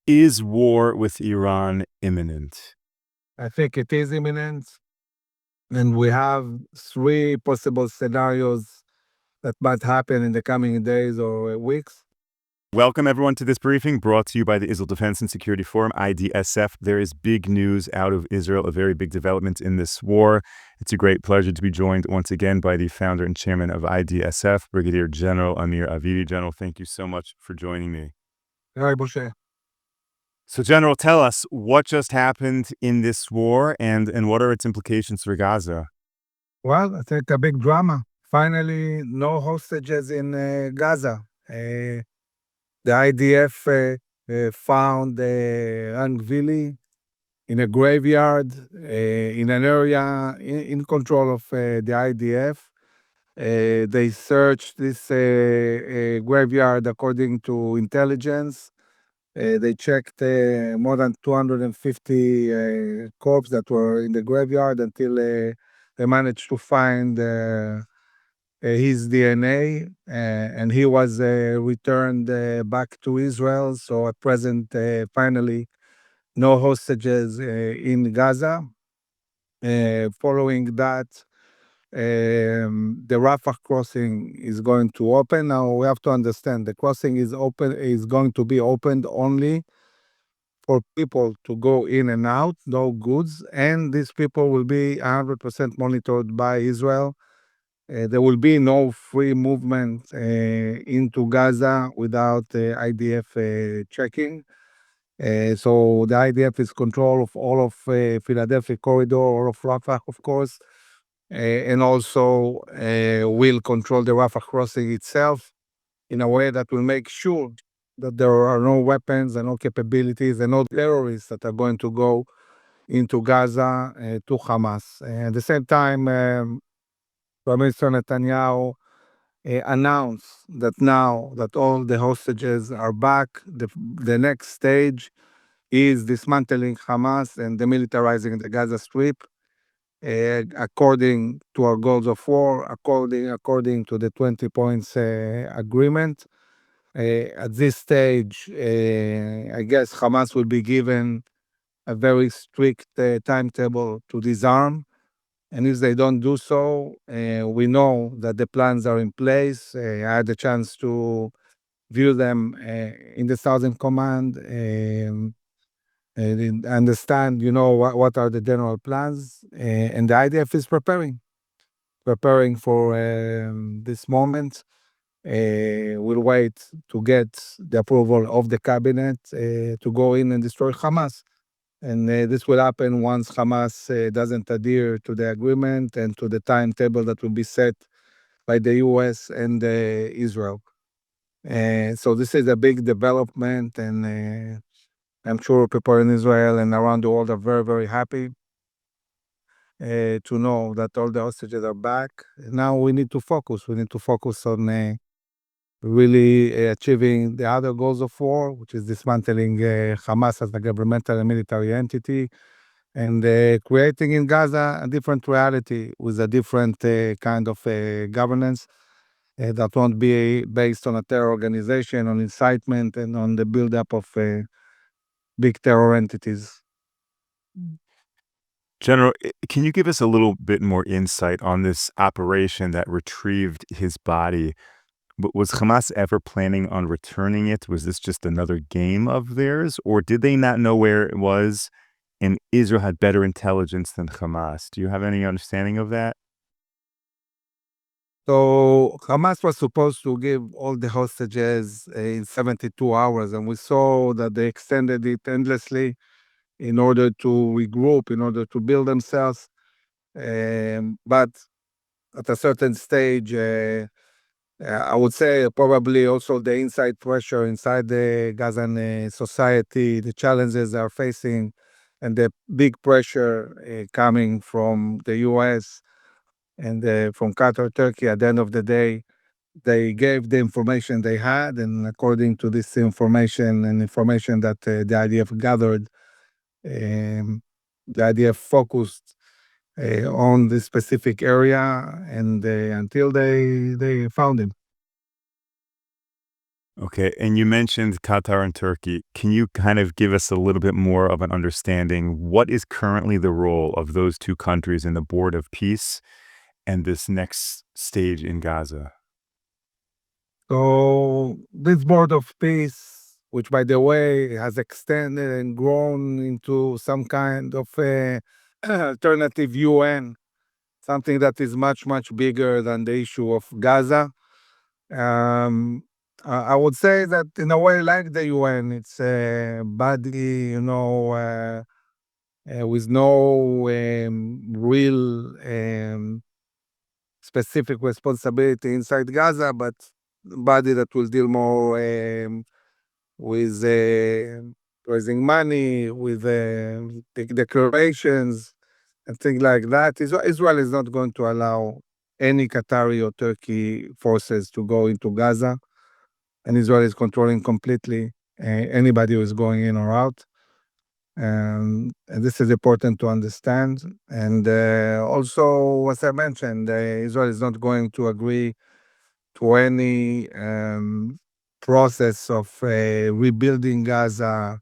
Is war with Iran imminent? I think it is imminent, and we have three possible scenarios that might happen in the coming days or weeks. Welcome, everyone, to this briefing brought to you by the Israel Defense and Security Forum, IDSF. There is big news out of Israel, a very big development in this war. It's a great pleasure to be joined once again by the founder and chairman of IDSF, Brigadier General Amir Avivi. General, thank you so much for joining me. Hi, Moshe. So, General, tell us what just happened in this war and what are its implications for Gaza? Well, I think a big drama. Finally, no hostages in Gaza. The IDF found Avivi in a graveyard in an area in control of the IDF. They searched this graveyard according to intelligence. They checked more than 250 corpses that were in the graveyard until they managed to find his DNA, and he was returned back to Israel. So at present, finally, no hostages in Gaza. Following that, the Rafah crossing is going to open. Now we have to understand the crossing is going to be opened only for people to go in and out, no goods, and these people will be 100% monitored by Israel. There will be no free movement into Gaza without IDF checking. So the IDF is control of all of Philadelphia corridor, all of Rafah, of course, and also will control the Rafah crossing itself in a way that will make sure that there are no weapons and no capabilities and no terrorists that are going to go into Gaza to Hamas. At the same time, Prime Minister Netanyahu announced that now that all the hostages are back, the next stage is dismantling Hamas and demilitarizing the Gaza Strip. According to our goals of war, according to the 20 points agreement. At this stage, I guess Hamas will be given a very strict timetable to disarm. And if they don't do so, we know that the plans are in place. I had the chance to view them in the Southern Command and understand, what are the general plans. And the IDF is preparing for this moment. We'll wait to get the approval of the cabinet to go in and destroy Hamas. And this will happen once Hamas doesn't adhere to the agreement and to the timetable that will be set by the US and Israel. So this is a big development, and I'm sure people in Israel and around the world are very, very happy to know that all the hostages are back. Now we need to focus. We need to focus on really achieving the other goals of war, which is dismantling Hamas as a governmental and military entity, and creating in Gaza a different reality with a different kind of governance that won't be based on a terror organization, on incitement, and on the buildup of big terror entities. General, can you give us a little bit more insight on this operation that retrieved his body? Was Hamas ever planning on returning it? Was this just another game of theirs? Or did they not know where it was and Israel had better intelligence than Hamas? Do you have any understanding of that? So Hamas was supposed to give all the hostages in 72 hours, and we saw that they extended it endlessly in order to regroup, in order to build themselves. But at a certain stage, I would say probably also the inside pressure inside the Gazan society, the challenges they are facing, and the big pressure coming from the US and from Qatar, Turkey. At the end of the day, they gave the information they had, and according to this information and information that the IDF gathered, um, the IDF focused on this specific area, and until they found him. Okay, and you mentioned Qatar and Turkey. Can you kind of give us a little bit more of an understanding? What is currently the role of those two countries in the Board of Peace and this next stage in Gaza? So this board of peace, which by the way has extended and grown into some kind of a alternative UN, something that is much much bigger than the issue of Gaza. Um, I would say that in a way, like the UN, it's a body, with no real specific responsibility inside Gaza, but body that will deal more with raising money, with declarations and things like that. Israel is not going to allow any Qatari or Turkey forces to go into Gaza, and Israel is controlling completely anybody who is going in or out. And this is important to understand. And also, as I mentioned, Israel is not going to agree to any process of rebuilding Gaza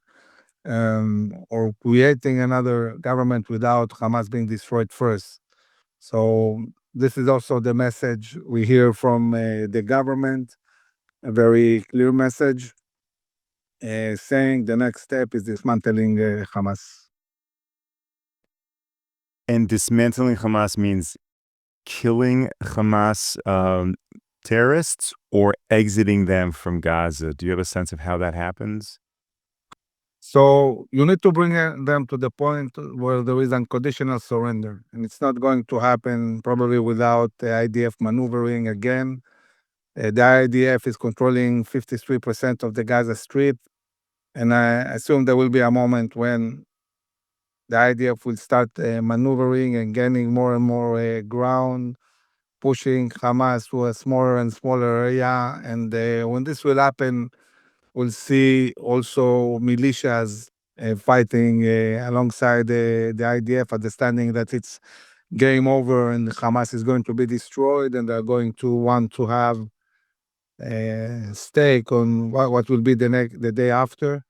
or creating another government without Hamas being destroyed first. So this is also the message we hear from the government, a very clear message saying the next step is dismantling Hamas. And dismantling Hamas means killing Hamas terrorists or exiting them from Gaza. Do you have a sense of how that happens? So you need to bring them to the point where there is unconditional surrender, and it's not going to happen probably without the IDF maneuvering again. The IDF is controlling 53% of the Gaza Strip, and I assume there will be a moment when the IDF will start maneuvering and gaining more and more ground, pushing Hamas to a smaller and smaller area. And when this will happen, we'll see also militias fighting alongside the IDF, understanding that it's game over and Hamas is going to be destroyed, and they're going to want to have a stake on what will be the day after.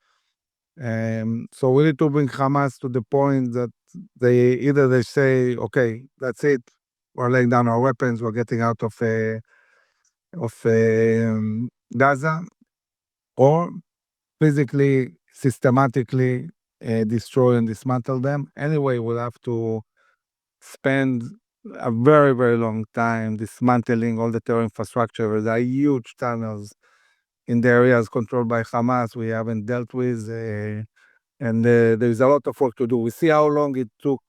So we need to bring Hamas to the point that they say, okay, that's it, we're laying down our weapons, we're getting out of Gaza, or physically, systematically destroy and dismantle them. Anyway, we'll have to spend a very, very long time dismantling all the terror infrastructure. There are huge tunnels in the areas controlled by Hamas we haven't dealt with, and there's a lot of work to do. We see how long it took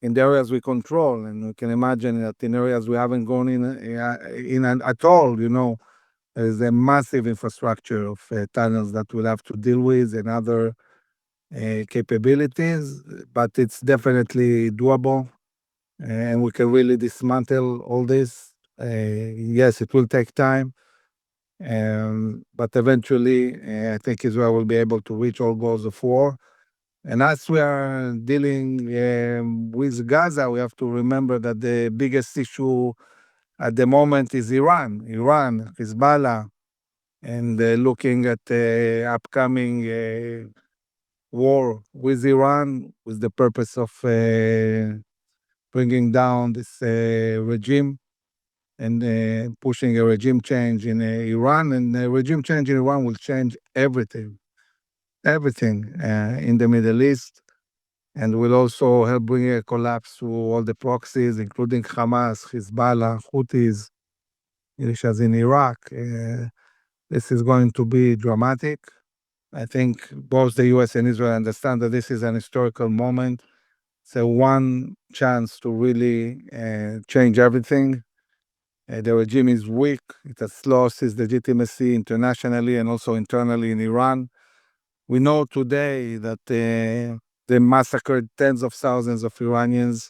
in the areas we control, and we can imagine that in areas we haven't gone in at all, there's a massive infrastructure of tunnels that we'll have to deal with and other capabilities, but it's definitely doable, and we can really dismantle all this. Yes, it will take time, but eventually, I think Israel will be able to reach all goals of war. And as we are dealing with Gaza, we have to remember that the biggest issue at the moment is Iran, Hezbollah, and looking at the upcoming war with Iran with the purpose of bringing down this regime and pushing a regime change in Iran. And a regime change in Iran will change everything in the Middle East, and will also help bring a collapse to all the proxies, including Hamas, Hezbollah, Houthis, militias in Iraq. This is going to be dramatic. I think both the US and Israel understand that this is an historical moment. It's a one chance to really change everything. The regime is weak. It has lost its legitimacy internationally and also internally in Iran. We know today that they massacred tens of thousands of Iranians.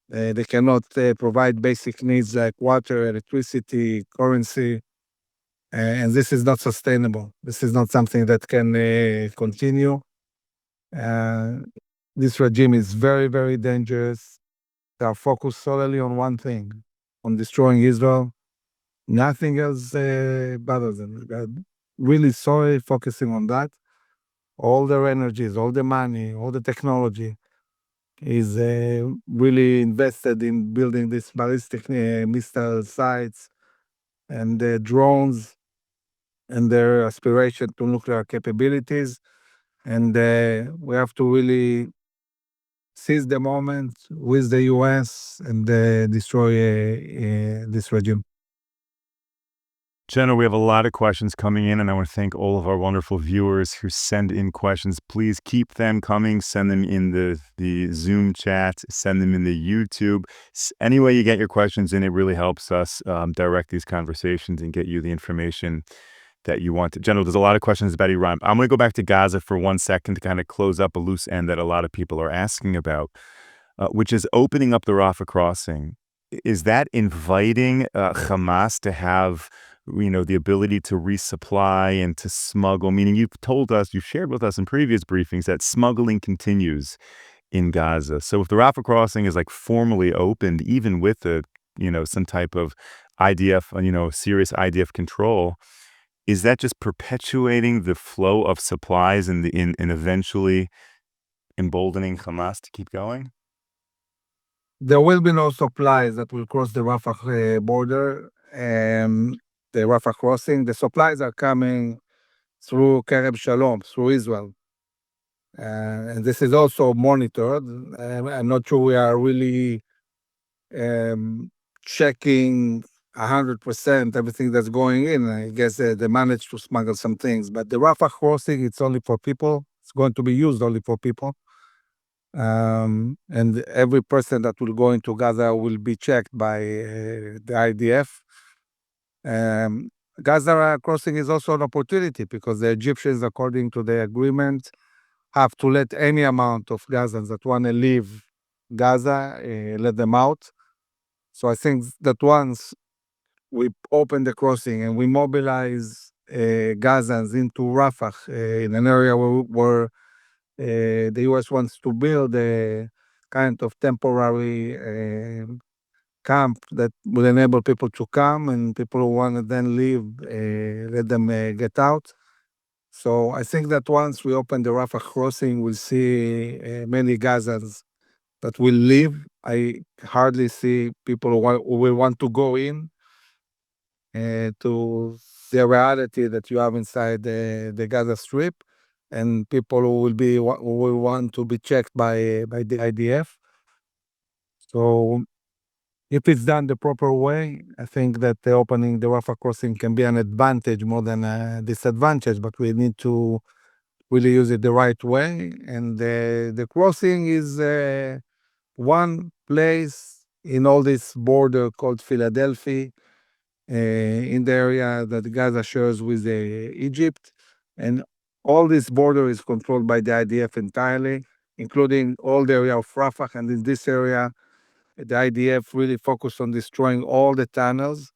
They cannot provide basic needs like water, electricity, currency, and this is not sustainable. This is not something that can continue. Uh, this regime is very, very dangerous. They are focused solely on one thing, on destroying Israel. Nothing else bothers them. really solely focusing on that. All their energies, all the money, all the technology is really invested in building these ballistic missile sites and drones and their aspiration to nuclear capabilities. And we have to really seize the moment with the US and destroy this regime. General, we have a lot of questions coming in, and I want to thank all of our wonderful viewers who send in questions. Please keep them coming. Send them in the Zoom chat. Send them in the YouTube. Any way you get your questions in, it really helps us direct these conversations and get you the information that you want. General, there's a lot of questions about Iran. I'm going to go back to Gaza for 1 second to kind of close up a loose end that a lot of people are asking about, which is opening up the Rafah crossing. Is that inviting Hamas to have, the ability to resupply and to smuggle? Meaning, you've shared with us in previous briefings that smuggling continues in Gaza. So if the Rafah crossing is like formally opened, even with some type of IDF, serious IDF control, is that just perpetuating the flow of supplies and eventually emboldening Hamas to keep going? There will be no supplies that will cross the Rafah border, the Rafah crossing. The supplies are coming through Kerem Shalom, through Israel. And this is also monitored. I'm not sure we are really checking 100% everything that's going in. I guess they managed to smuggle some things, but the Rafah crossing, it's only for people. It's going to be used only for people. And every person that will go into Gaza will be checked by the IDF. Gaza crossing is also an opportunity because the Egyptians, according to the agreement, have to let any amount of Gazans that want to leave Gaza, let them out. So I think that once we open the crossing and we mobilize Gazans into Rafah, in an area where the US wants to build a kind of temporary camp that will enable people to come, and people who want to then leave, let them get out. So I think that once we open the Rafah crossing, we'll see many Gazans that will leave. I hardly see people who will want to go in to the reality that you have inside the Gaza Strip, and people who will want to be checked by the IDF. So if it's done the proper way, I think that the opening the Rafah crossing can be an advantage more than a disadvantage, but we need to really use it the right way. And the crossing is one place in all this border called Philadelphia, in the area that Gaza shares with Egypt. And all this border is controlled by the IDF entirely, including all the area of Rafah. And in this area, the IDF really focused on destroying all the tunnels.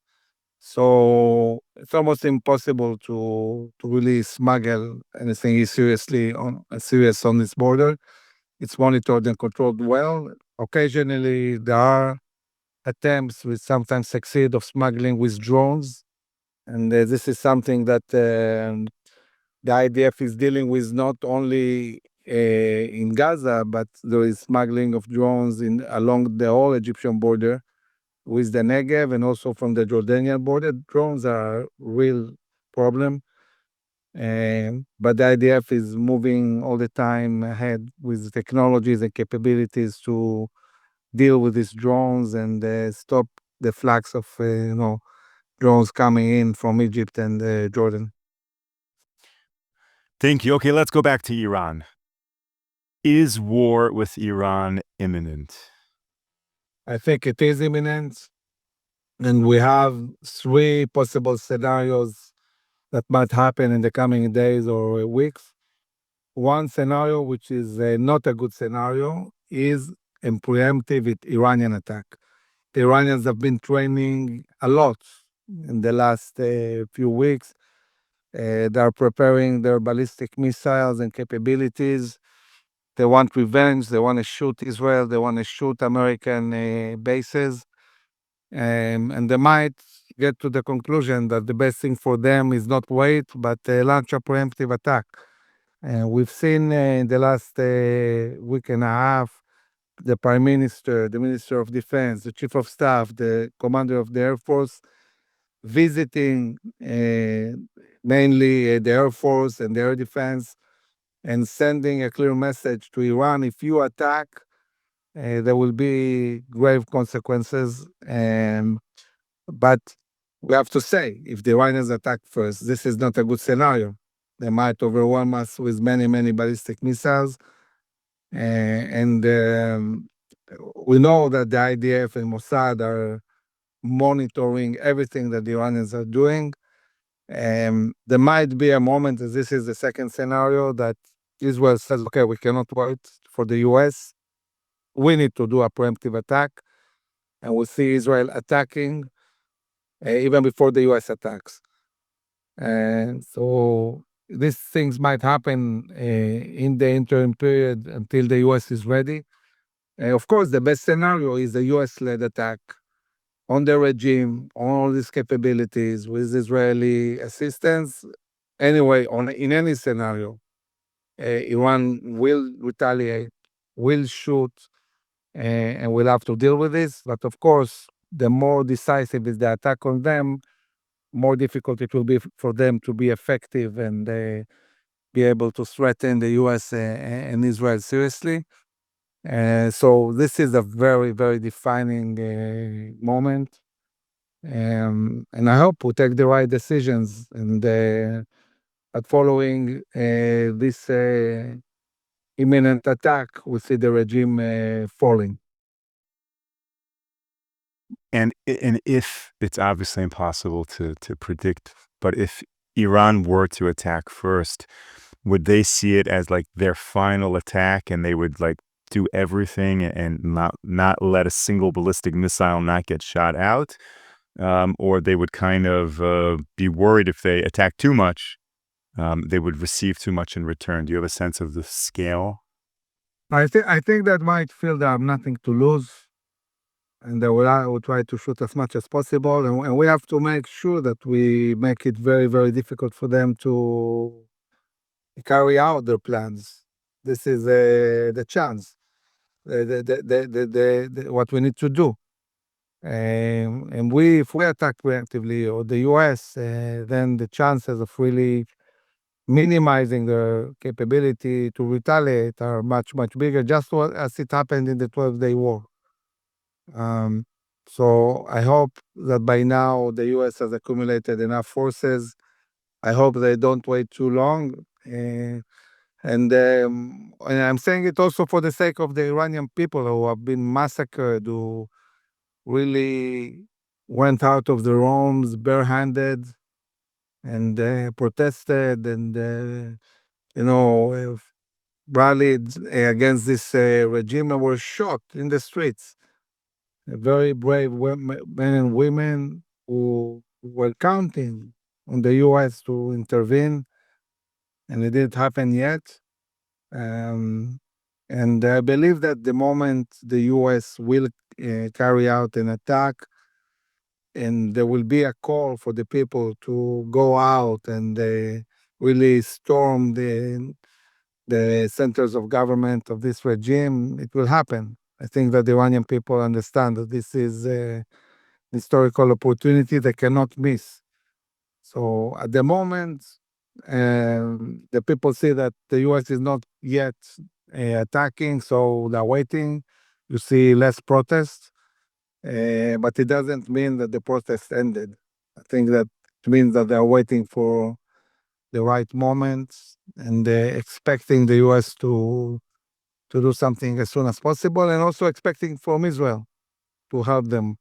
So it's almost impossible to really smuggle anything serious on this border. It's monitored and controlled well. Occasionally, there are attempts, which sometimes succeed, of smuggling with drones. And this is something that the IDF is dealing with not only in Gaza, but there is smuggling of drones along the whole Egyptian border with the Negev and also from the Jordanian border. Drones are a real problem. But the IDF is moving all the time ahead with technologies and capabilities to deal with these drones and stop the flux of drones coming in from Egypt and Jordan. Thank you. Okay, let's go back to Iran. Is war with Iran imminent? I think it is imminent, and we have three possible scenarios that might happen in the coming days or weeks. One scenario, which is not a good scenario, is a preemptive Iranian attack. The Iranians have been training a lot in the last few weeks. They are preparing their ballistic missiles and capabilities. They want revenge. They want to shoot Israel. They want to shoot American bases. And they might get to the conclusion that the best thing for them is not wait, but launch a preemptive attack. And we've seen in the last week and a half, the Prime Minister, the Minister of Defense, the Chief of Staff, the Commander of the Air Force visiting mainly the Air Force and the Air Defense and sending a clear message to Iran: if you attack, there will be grave consequences. But we have to say, if the Iranians attack first, this is not a good scenario. They might overwhelm us with many, many ballistic missiles. And we know that the IDF and Mossad are monitoring everything that the Iranians are doing. There might be a moment, as this is the second scenario, that Israel says, okay, we cannot wait for the US. We need to do a preemptive attack. And we see Israel attacking even before the US attacks. And so these things might happen in the interim period until the US is ready. Of course, the best scenario is a US-led attack on the regime, on all these capabilities with Israeli assistance. Anyway, in any scenario, Iran will retaliate, will shoot, and we'll have to deal with this. But of course, the more decisive is the attack on them, more difficult it will be for them to be effective and be able to threaten the US and Israel seriously. So this is a very, very defining moment. And I hope we take the right decisions and at following this imminent attack, we see the regime falling. And if it's obviously impossible to predict, but if Iran were to attack first, would they see it as like their final attack and they would like do everything and not let a single ballistic missile not get shot out? Or they would kind of be worried if they attack too much, they would receive too much in return. Do you have a sense of the scale? I think that might feel they have nothing to lose, and they will try to shoot as much as possible. And we have to make sure that we make it very, very difficult for them to carry out their plans. This is the chance, what we need to do. And if we attack preemptively, or the US, then the chances of really minimizing their capability to retaliate are much, much bigger, just as it happened in the 12-day war. Um, so I hope that by now the US has accumulated enough forces. I hope they don't wait too long. And I'm saying it also for the sake of the Iranian people who have been massacred, who really went out of their homes barehanded and protested and, rallied against this regime and were shot in the streets. Very brave men and women who were counting on the US to intervene, and it didn't happen yet. Um, and I believe that the moment the US will carry out an attack, and there will be a call for the people to go out and really storm the centers of government of this regime, it will happen. I think that the Iranian people understand that this is a historical opportunity they cannot miss. So at the moment, the people see that the US is not yet attacking, so they're waiting. You see less protests, but it doesn't mean that the protest ended. I think that it means that they're waiting for the right moment and expecting the US to do something as soon as possible, and also expecting from Israel to help them.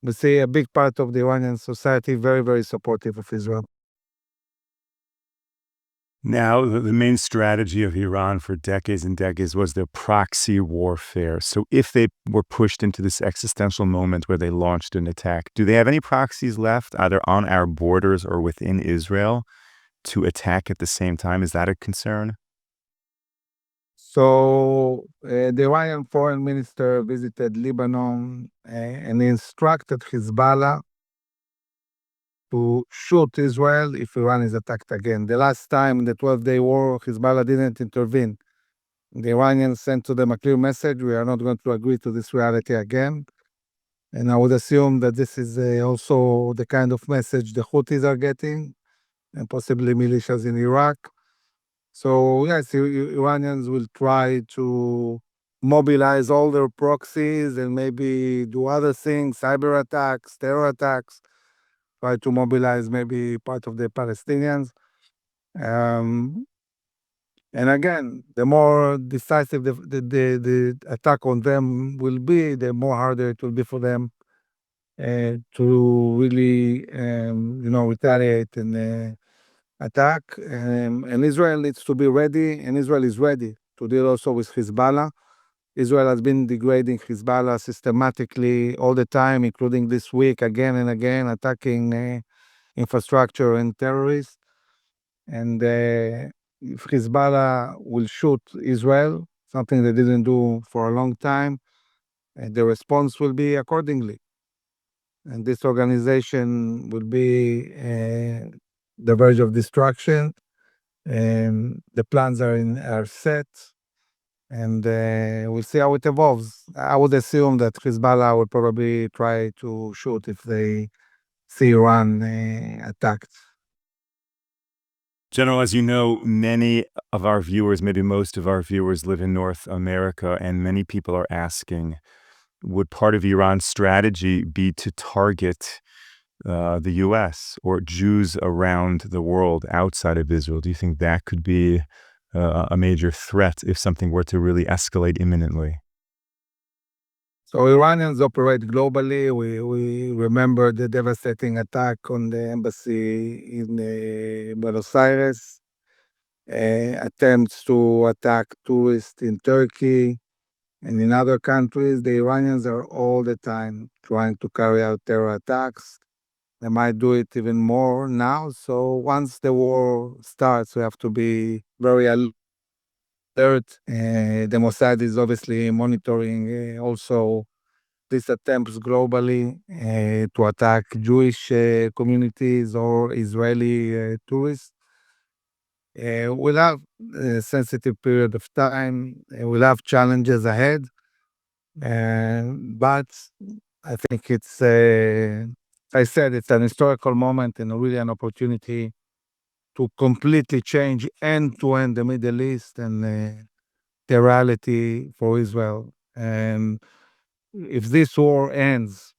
We see a big part of the Iranian society very, very supportive of Israel. Now, the main strategy of Iran for decades and decades was their proxy warfare. So if they were pushed into this existential moment where they launched an attack, do they have any proxies left, either on our borders or within Israel, to attack at the same time? Is that a concern? So the Iranian foreign minister visited Lebanon and instructed Hezbollah to shoot Israel if Iran is attacked again. The last time in the 12-day war, Hezbollah didn't intervene. The Iranians sent to them a clear message: we are not going to agree to this reality again. And I would assume that this is also the kind of message the Houthis are getting, and possibly militias in Iraq. So yes, Iranians will try to mobilize all their proxies and maybe do other things, cyber attacks, terror attacks, try to mobilize maybe part of the Palestinians. Um, and again, the more decisive the attack on them will be, the more harder it will be for them to really, retaliate and attack. And Israel needs to be ready, and Israel is ready to deal also with Hezbollah. Israel has been degrading Hezbollah systematically all the time, including this week again and again, attacking infrastructure and terrorists. And if Hezbollah will shoot Israel, something they didn't do for a long time, the response will be accordingly. And this organization will be the verge of destruction. And the plans are set, and we'll see how it evolves. I would assume that Hezbollah will probably try to shoot if they see Iran attacked. General, as you know, many of our viewers, maybe most of our viewers, live in North America, and many people are asking, would part of Iran's strategy be to target the U.S. or Jews around the world outside of Israel? Do you think that could be a major threat if something were to really escalate imminently? So Iranians operate globally. We remember the devastating attack on the embassy in Buenos Aires, attempts to attack tourists in Turkey and in other countries. The Iranians are all the time trying to carry out terror attacks. They might do it even more now. So once the war starts, we have to be very alert. The Mossad is obviously monitoring also these attempts globally to attack Jewish communities or Israeli tourists. We'll have a sensitive period of time. We'll have challenges ahead. But I think it's, I said, it's an historical moment and really an opportunity to completely change end-to-end the Middle East and the reality for Israel. And if this war ends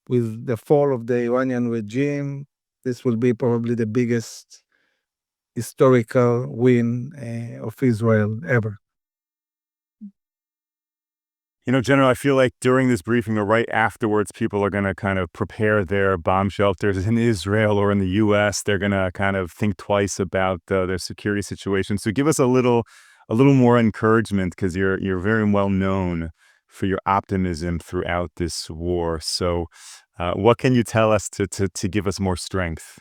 with the fall of the Iranian regime, this will be probably the biggest historical win of Israel ever. You know, General, I feel like during this briefing or right afterwards, people are going to kind of prepare their bomb shelters in Israel or in the U.S. They're going to kind of think twice about their security situation. So give us a little more encouragement, because you're very well known for your optimism throughout this war. So what can you tell us to give us more strength?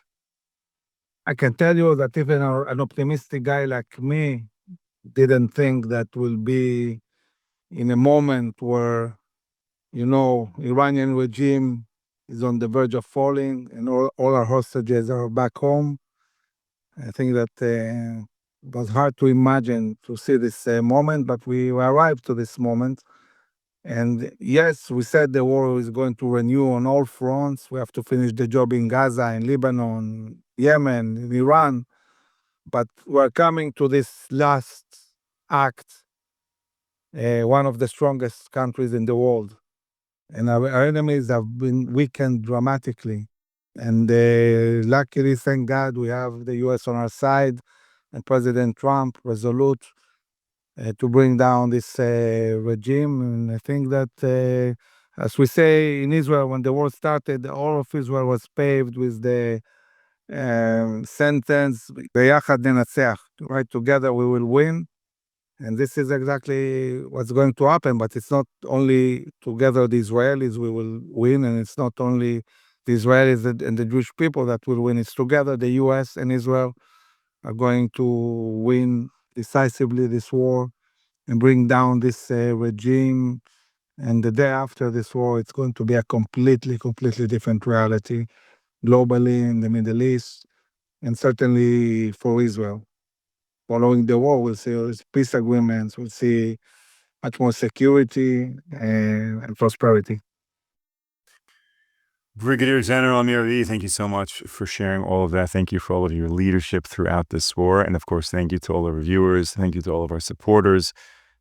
I can tell you that even an optimistic guy like me didn't think that will be in a moment where, Iranian regime is on the verge of falling and all our hostages are back home. I think that it was hard to imagine to see this moment, but we arrived to this moment. And yes, we said the war is going to renew on all fronts. We have to finish the job in Gaza, in Lebanon, Yemen, in Iran. But we're coming to this last act, one of the strongest countries in the world. And our enemies have been weakened dramatically. And luckily, thank God, we have the US on our side and President Trump resolute to bring down this regime. And I think that, as we say in Israel, when the war started, all of Israel was paved with the sentence, "Beyachad nenatzech," right? Together we will win. And this is exactly what's going to happen. But it's not only together the Israelis we will win, and it's not only the Israelis and the Jewish people that will win. It's together the US and Israel are going to win decisively this war and bring down this regime. And the day after this war, it's going to be a completely different reality. globally in the Middle East, and certainly for Israel. Following the war, we'll see peace agreements, we'll see much more security and prosperity. Brigadier General Amir Avivi, thank you so much for sharing all of that. Thank you for all of your leadership throughout this war. And of course, thank you to all of our viewers. Thank you to all of our supporters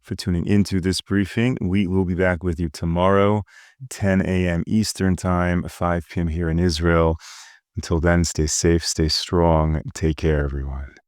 for tuning into this briefing. We will be back with you tomorrow, 10 a.m. Eastern Time, 5 p.m. here in Israel. Until then, stay safe, stay strong. Take care, everyone.